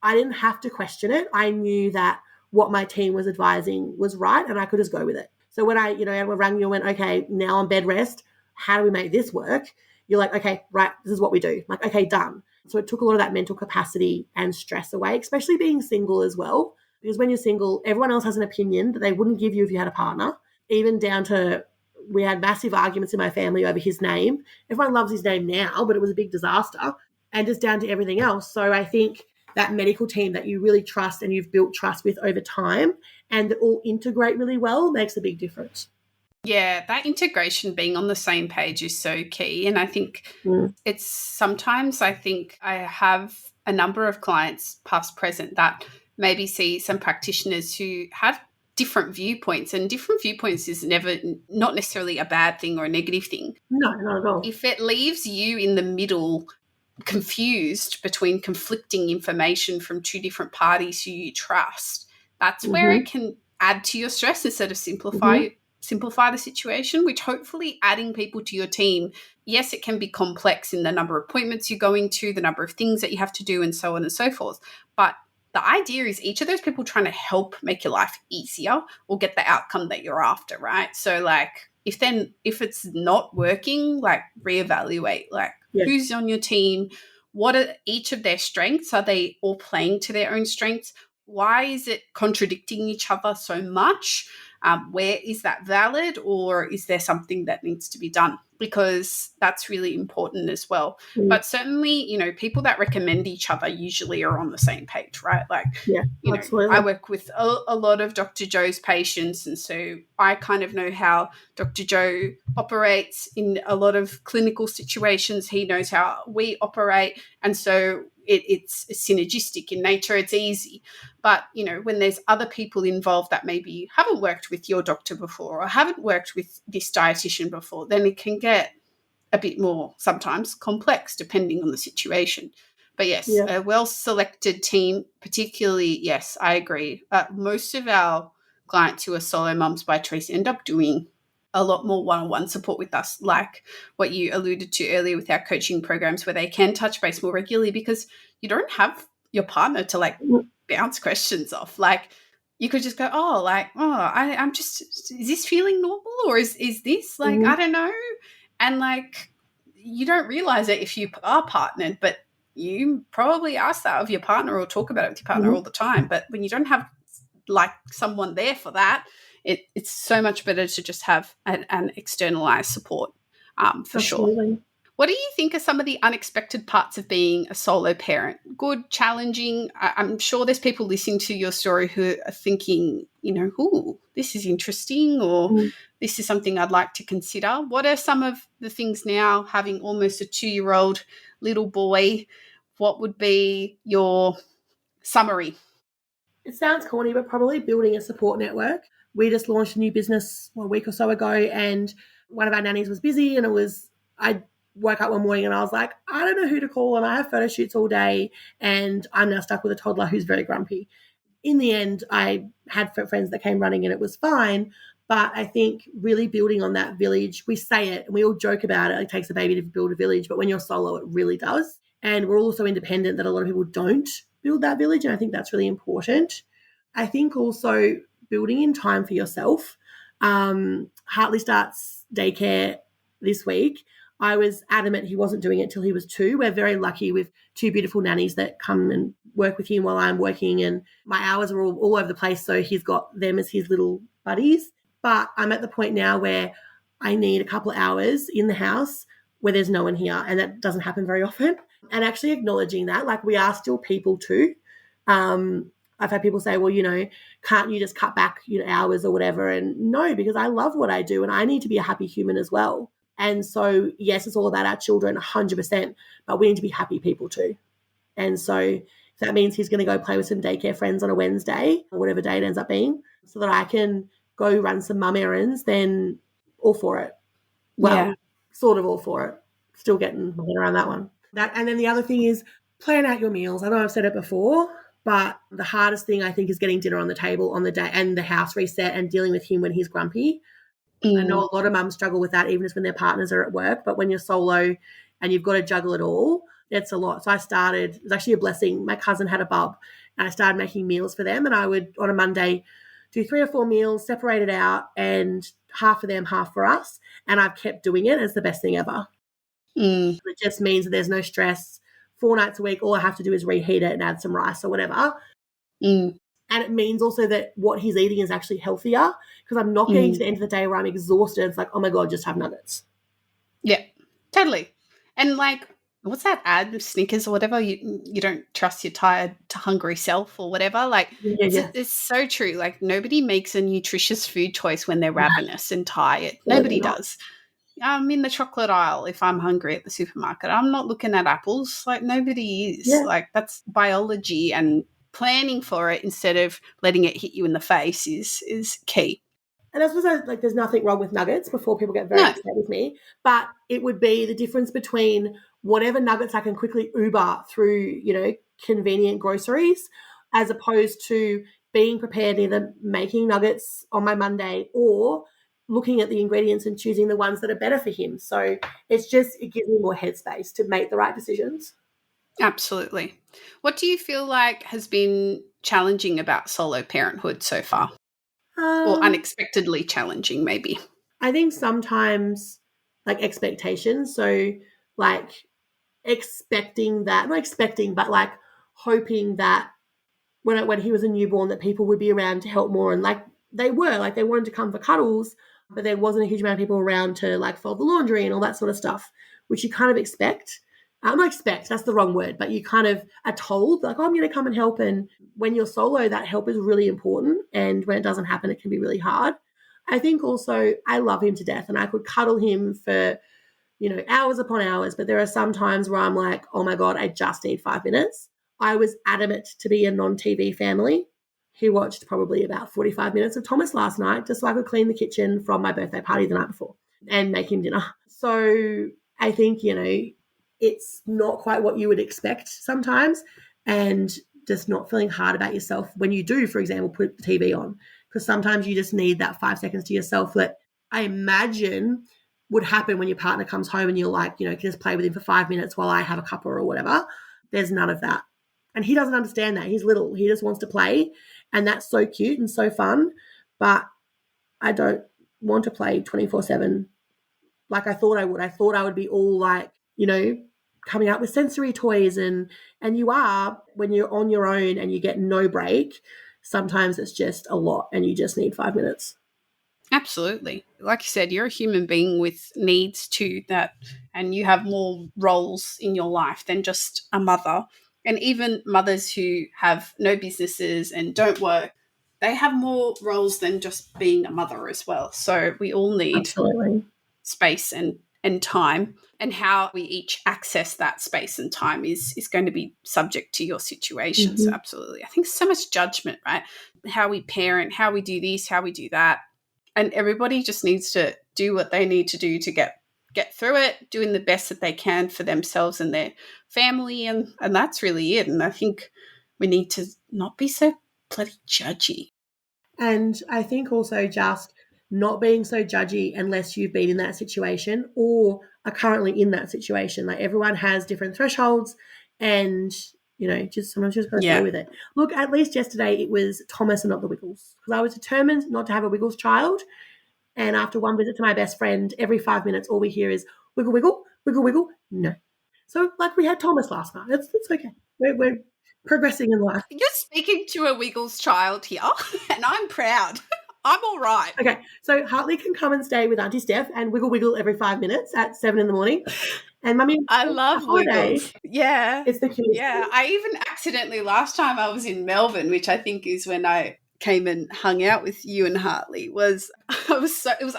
I didn't have to question it. I knew that what my team was advising was right and I could just go with it. So when I rang you and went, okay, now on bed rest, how do we make this work? You're like, okay, right, this is what we do. I'm like, okay, done. So it took a lot of that mental capacity and stress away, especially being single as well. Because when you're single, everyone else has an opinion that they wouldn't give you if you had a partner, even down to we had massive arguments in my family over his name. Everyone loves his name now, but it was a big disaster, and just down to everything else. So I think that medical team that you really trust and you've built trust with over time and that all integrate really well makes a big difference. Yeah, that integration, being on the same page, is so key. And I think it's sometimes, I think I have a number of clients, past, present, that maybe see some practitioners who have different viewpoints, and different viewpoints is not necessarily a bad thing or a negative thing. No, not at all. If it leaves you in the middle, confused between conflicting information from two different parties who you trust, that's where it can add to your stress instead of simplify the situation, which hopefully adding people to your team, yes, it can be complex in the number of appointments you're going to, the number of things that you have to do, and so on and so forth. But the idea is each of those people trying to help make your life easier or get the outcome that you're after, right? So like if it's not working, like reevaluate, like who's on your team, what are each of their strengths? Are they all playing to their own strengths? Why is it contradicting each other so much? Where is that valid, or is there something that needs to be done? Because that's really important as well. But certainly, people that recommend each other usually are on the same page, right? Like, absolutely. I work with a lot of Dr. Joe's patients, and so I kind of know how Dr. Joe operates in a lot of clinical situations. He knows how we operate, and so it's synergistic in nature. It's easy. But, when there's other people involved that maybe haven't worked with your doctor before or haven't worked with this dietitian before, then it can get a bit more sometimes complex depending on the situation. But yes, a well-selected team, particularly, yes, I agree. Most of our clients who are solo mums by choice end up doing a lot more one-on-one support with us, like what you alluded to earlier with our coaching programs, where they can touch base more regularly because you don't have your partner to like bounce questions off. Like you could just go, I'm just, is this feeling normal, or is this like, I don't know. And like, you don't realize it if you are partnered, but you probably ask that of your partner or talk about it with your partner all the time. But when you don't have like someone there for that, it's so much better to just have an externalized support for sure. What do you think are some of the unexpected parts of being a solo parent? Good, challenging? I'm sure there's people listening to your story who are thinking, ooh, this is interesting, or this is something I'd like to consider. What are some of the things now, having almost a 2-year-old little boy? What would be your summary? It sounds corny, but probably building a support network. We just launched a new business a week or so ago, and one of our nannies was busy, and I woke up one morning and I was like, I don't know who to call, and I have photo shoots all day, and I'm now stuck with a toddler who's very grumpy. In the end, I had friends that came running and it was fine. But I think really building on that village, we say it and we all joke about it. It takes a baby to build a village, but when you're solo, it really does. And we're also independent, that a lot of people don't build that village. And I think that's really important. I think also building in time for yourself. Hartley starts daycare this week. I was adamant he wasn't doing it till he was 2. We're very lucky with 2 beautiful nannies that come and work with him while I'm working, and my hours are all over the place, so he's got them as his little buddies. But I'm at the point now where I need a couple of hours in the house where there's no one here, and that doesn't happen very often. And actually acknowledging that, like, we are still people too. I've had people say, well, can't you just cut back hours or whatever? And no, because I love what I do and I need to be a happy human as well. And so, yes, it's all about our children 100%, but we need to be happy people too. And so if that means he's going to go play with some daycare friends on a Wednesday or whatever day it ends up being, so that I can go run some mum errands, then all for it. Well, sort of all for it. Still getting my head around that one. And then the other thing is plan out your meals. I know I've said it before, but the hardest thing I think is getting dinner on the table on the day, and the house reset, and dealing with him when he's grumpy. I know a lot of mums struggle with that, even when their partners are at work. But when you're solo and you've got to juggle it all, it's a lot. So I started, it was actually a blessing. My cousin had a bub and I started making meals for them, and I would, on a Monday, do 3 or 4 meals, separate it out, and half for them, half for us. And I've kept doing it. It's the best thing ever. Mm, It just means that there's no stress. 4 nights a week, all I have to do is reheat it and add some rice or whatever. mm, And it means also that what he's eating is actually healthier, because I'm not getting to the end of the day where I'm exhausted. It's like, oh my God, just have nuggets. yeah, totally. And like, what's that ad, Snickers or whatever? You don't trust your tired to hungry self or whatever. Like, Yeah. it's so true. Like, nobody makes a nutritious food choice when they're ravenous and tired. Absolutely Nobody not. does. I'm in the chocolate aisle if I'm hungry at the supermarket. I'm not looking at apples. Like, nobody is. Yeah. Like, that's biology, and planning for it instead of letting it hit you in the face is key. And I suppose like there's nothing wrong with nuggets, before people get very No. upset with me, but it would be the difference between whatever nuggets I can quickly Uber through, convenient groceries, as opposed to being prepared, either making nuggets on my Monday or looking at the ingredients and choosing the ones that are better for him. So it gives me more headspace to make the right decisions. Absolutely. What do you feel like has been challenging about solo parenthood so far? Or Um, unexpectedly challenging, maybe? I think sometimes like expectations. So like expecting that, not expecting, but like hoping that when he was a newborn that people would be around to help more. And like they wanted to come for cuddles, but there wasn't a huge amount of people around to like fold the laundry and all that sort of stuff, which you kind of expect. Not expect, that's the wrong word, but you kind of are told like, oh, I'm going to come and help. And when you're solo, that help is really important. And when it doesn't happen, it can be really hard. I think also I love him to death, and I could cuddle him for, hours upon hours. But there are some times where I'm like, oh my God, I just need 5 minutes. I was adamant to be a non-TV family. He watched probably about 45 minutes of Thomas last night just so I could clean the kitchen from my birthday party the night before and make him dinner. So I think, it's not quite what you would expect sometimes, and just not feeling hard about yourself when you do, for example, put the TV on, because sometimes you just need that 5 seconds to yourself that I imagine would happen when your partner comes home and you're like, can just play with him for 5 minutes while I have a cuppa or whatever. There's none of that. And he doesn't understand that. He's little. He just wants to play. And that's so cute and so fun. But I don't want to play 24/7 like I thought I would. I thought I would be all like, coming out with sensory toys. And you are, when you're on your own and you get no break, sometimes it's just a lot and you just need 5 minutes. Absolutely. Like you said, you're a human being with needs too, and you have more roles in your life than just a mother. And even mothers who have no businesses and don't work, they have more roles than just being a mother as well. So we all need Absolutely. space and time, and how we each access that space and time is going to be subject to your situation. So absolutely. I think so much judgment, right? How we parent, how we do this, how we do that. And everybody just needs to do what they need to do to get through it, doing the best that they can for themselves and their family. And that's really it. And I think we need to not be so bloody judgy. And I think also just not being so judgy unless you've been in that situation or are currently in that situation. Like everyone has different thresholds, and just sometimes just got to go with it. Look, at least yesterday it was Thomas and not the Wiggles, because I was determined not to have a Wiggles child. And after one visit to my best friend, every 5 minutes, all we hear is wiggle, wiggle, wiggle, wiggle. No. So like we had Thomas last night. It's okay. We're progressing in life. You're speaking to a Wiggles child here, and I'm proud. I'm all right. Okay, so Hartley can come and stay with Auntie Steph and wiggle at every 5 minutes at 7 a.m. And Mummy, I love Wiggles. Yeah. It's the cutest. Yeah. I even accidentally, last time I was in Melbourne, which I think is when I came and hung out with you and Hartley, it was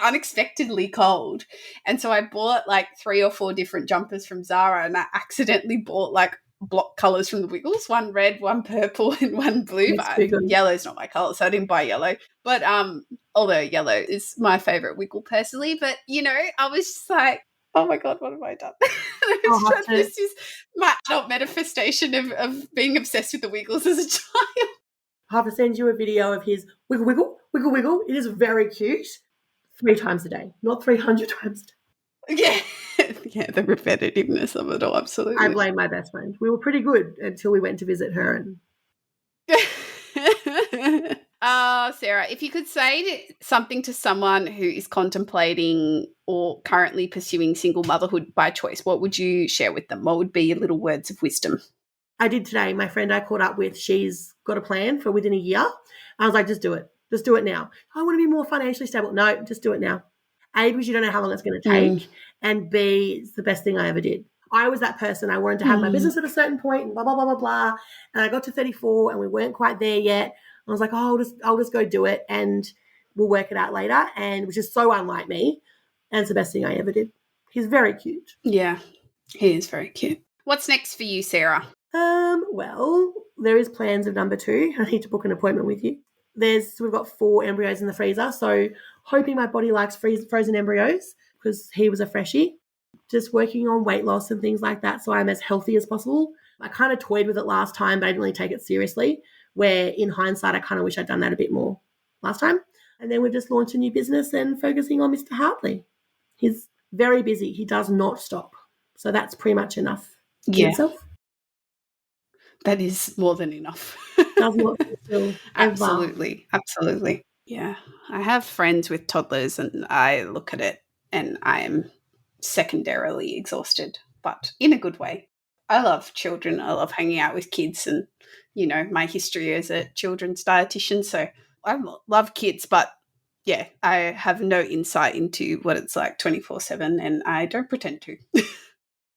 unexpectedly cold. And so I bought like 3 or 4 different jumpers from Zara, and I accidentally bought like block colours from the Wiggles, one red, one purple, and one blue. But yellow's not my colour, so I didn't buy yellow. But although yellow is my favourite Wiggle personally, but I was just like, oh my God, what have I done? This is my adult manifestation of being obsessed with the Wiggles as a child. I'll have to send you a video of his wiggle. It is very cute. 3 times a day, not 300 times a day. Yeah. Yeah, the repetitiveness of it all, absolutely. I blame my best friend. We were pretty good until we went to visit her. And Sarah, if you could say something to someone who is contemplating or currently pursuing single motherhood by choice, what would you share with them? What would be your little words of wisdom? I did today. My friend I caught up with, she's got a plan for within a year. I was like, just do it. Just do it now. I want to be more financially stable. No, just do it now. A, because you don't know how long it's going to take. And B, it's the best thing I ever did. I was that person. I wanted to have my business at a certain point and blah, blah, blah, blah, blah. And I got to 34 and we weren't quite there yet. I was like, oh, I'll just go do it and we'll work it out later. And which is so unlike me. And it's the best thing I ever did. He's very cute. Yeah, he is very cute. What's next for you, Sarah? Well, there is plans of number 2. I need to book an appointment with you. We've got 4 embryos in the freezer. So hoping my body likes frozen embryos because he was a freshie. Just working on weight loss and things like that so I'm as healthy as possible. I kind of toyed with it last time, but I didn't really take it seriously, where in hindsight, I kind of wish I'd done that a bit more last time. And then we've just launched a new business and focusing on Mr. Hartley. He's very busy. He does not stop. So that's pretty much enough in itself. That is more than enough. Does not fulfill Absolutely. Absolutely. Yeah. I have friends with toddlers and I look at it and I am secondarily exhausted, but in a good way. I love children. I love hanging out with kids and, you know, my history as a children's dietitian. So I love kids, but yeah, I have no insight into what it's like 24/7 and I don't pretend to.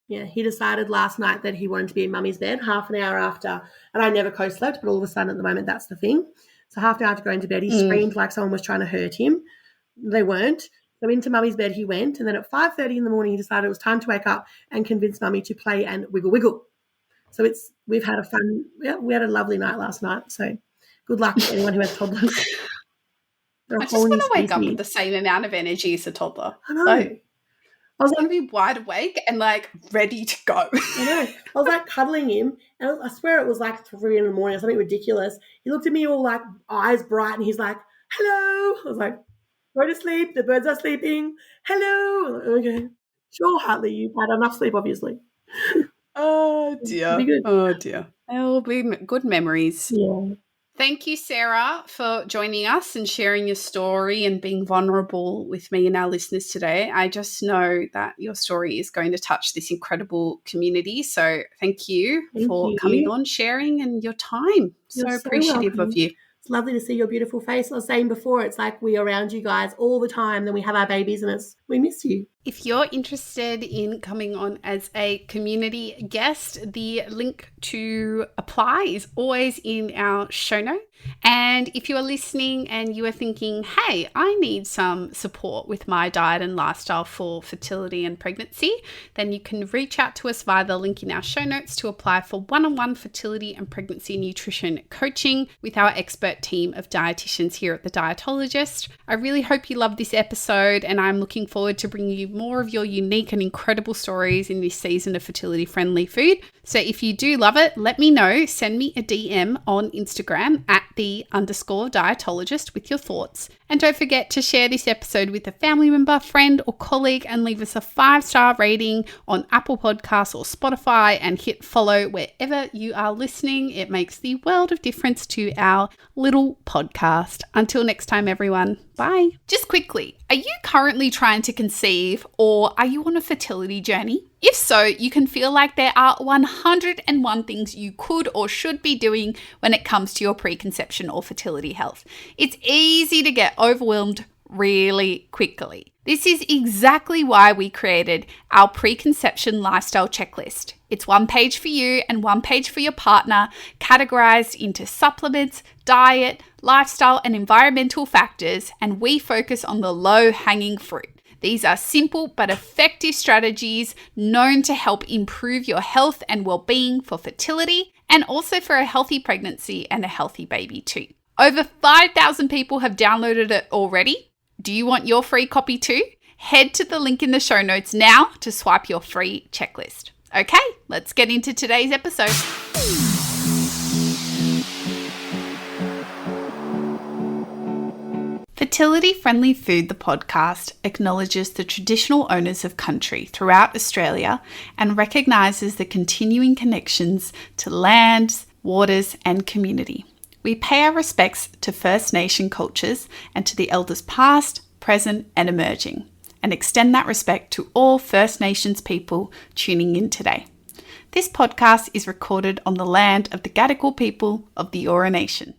Yeah, he decided last night that he wanted to be in mummy's bed half an hour after, and I never co-slept, but all of a sudden at the moment that's the thing. So half an hour after going to bed, he screamed like someone was trying to hurt him. They weren't. So into mummy's bed he went, and then at 5:30 in the morning he decided it was time to wake up and convince mummy to play and wiggle. So we've had we had a lovely night last night. So good luck to anyone who has toddlers. I just want to wake up with the same amount of energy as a toddler. I know. I was going to be wide awake and like ready to go. I know. I was like cuddling him, and I swear it was like 3 in the morning or something ridiculous. He looked at me all like eyes bright, and he's like, "Hello." I was like, "Go to sleep. The birds are sleeping. Hello." Like, okay, sure, Hartley, you've had enough sleep, obviously. Oh dear. Oh dear. It will be good memories. Yeah. Thank you, Sarah, for joining us and sharing your story and being vulnerable with me and our listeners today. I just know that your story is going to touch this incredible community. So thank you for coming on, sharing, and your time. You're so appreciative of you. It's lovely to see your beautiful face. I was saying before, it's like we're around you guys all the time. Then we have our babies and we miss you. If you're interested in coming on as a community guest, the link to apply is always in our show note. And if you are listening and you are thinking, hey, I need some support with my diet and lifestyle for fertility and pregnancy, then you can reach out to us via the link in our show notes to apply for one-on-one fertility and pregnancy nutrition coaching with our expert team of dietitians here at The Dietologist. I really hope you loved this episode, and I'm looking forward to bringing you more of your unique and incredible stories in this season of fertility-friendly food. So if you do love it, let me know. Send me a DM on Instagram at @the_dietologist with your thoughts. And don't forget to share this episode with a family member, friend, or colleague, and leave us a 5-star rating on Apple Podcasts or Spotify, and hit follow wherever you are listening. It makes the world of difference to our little podcast. Until next time, everyone. Bye. Just quickly, are you currently trying to conceive, or are you on a fertility journey? If so, you can feel like there are 101 things you could or should be doing when it comes to your preconception or fertility health. It's easy to get overwhelmed really quickly. This is exactly why we created our preconception lifestyle checklist. It's 1 page for you and 1 page for your partner, categorized into supplements, diet, lifestyle, and environmental factors, and we focus on the low-hanging fruit. These are simple but effective strategies known to help improve your health and well-being for fertility, and also for a healthy pregnancy and a healthy baby too. Over 5,000 people have downloaded it already. Do you want your free copy too? Head to the link in the show notes now to swipe your free checklist. Okay, let's get into today's episode. Fertility Friendly Food, the podcast, acknowledges the traditional owners of country throughout Australia and recognises the continuing connections to lands, waters and community. We pay our respects to First Nation cultures and to the elders past, present and emerging, and extend that respect to all First Nations people tuning in today. This podcast is recorded on the land of the Gadigal people of the Eora Nation.